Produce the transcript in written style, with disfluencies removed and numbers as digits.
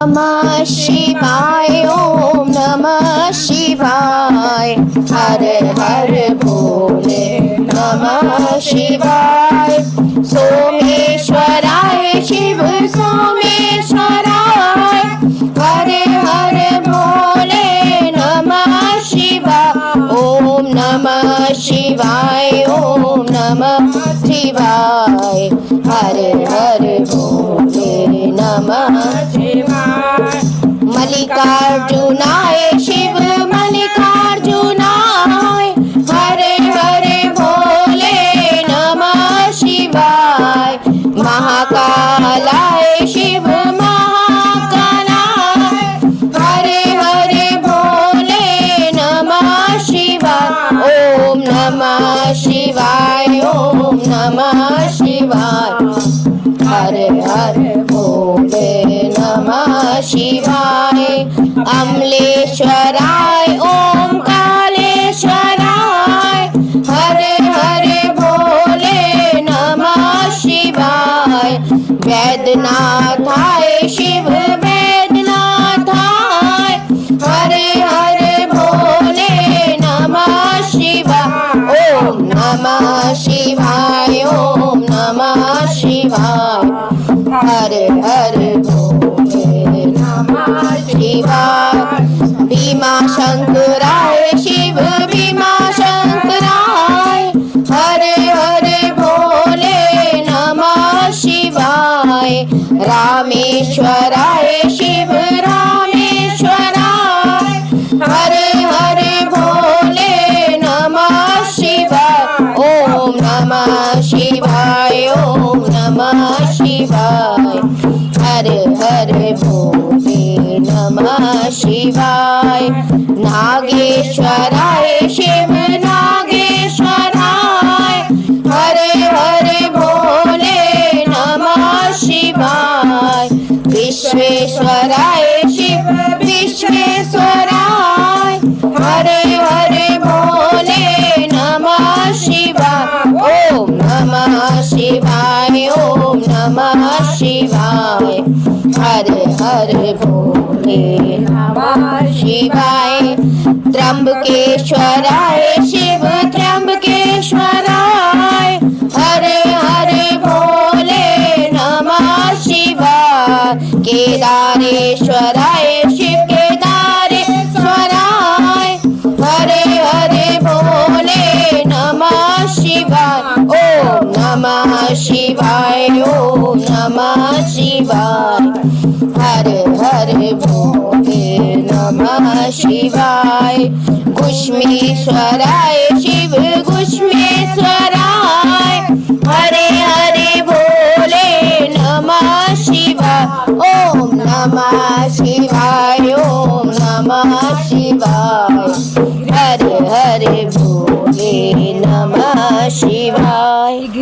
नमः शिवाय ओम नमः शिवाय हर हर भोले नमः शिवाय सोमेश्वराय शिव सोमेश्वराय हर हर भोले नमः शिवाय ओम नमः शिवाय ओम नमः शिवाय हर हर भोले नमः शिवाय मल्लिकार्जुनाय शिव मल्लिकार्जुनाय हरे हरे भोले नमः शिवाय महाकालाय शिव महाकालाय हरे हरे भोले नमः शिवाय ओम नमः शिवाय ओम नमः शिवाय हरे हरे भोले नमः शिवाय अमलेश्वराय ओम कालेश्वराय हरे हरे भोले नमः शिवाय वैद्यनाथाय शिव वैद्यनाथाय हरे हरे भोले नमः शिवाय ओम नमः शिवाय ओम नमः शिवाय हरे हरे भोले नमः शिवाय भीमा शंकराय शिव भीमा शंकराय हरे हरे भोले नमः शिवाय रामेश्वराय शिव रामेश्वराय हरे हरे भोले नमः शिवाय ओम नमः शिवाय ओम नमः शिवाय हरे हरे भोले नमः शिवाय नागेश्वराय शिव नागेश्वराय हरे हरे भोले नमः शिवाय विश्वेश्वराय शिव विश्वेश्वराय हरे हरे भोले नमः शिवाय ओम नमः शिवाय ओम नमः शिवाय हरे हरे भोले नमः शिवाय त्र्यंबकेश्वराय शिव त्र्यंबकेश्वराय हरे हरे भोले नमः शिवाय केदारेश्वराय शिव केदारेश्वराय हरे हरे भोले नमः शिवाय ओम नमः शिवाय ओम नमः शिवाय हरे हरे भोले नमः शिवाय घुष्मेश्वराय शिव घुष्मेश्वराय हरे हरे भोले नमः शिवाय ओम नमः शिवाय ओम नमः शिवाय हरे हरे भोले नमः शिवाय।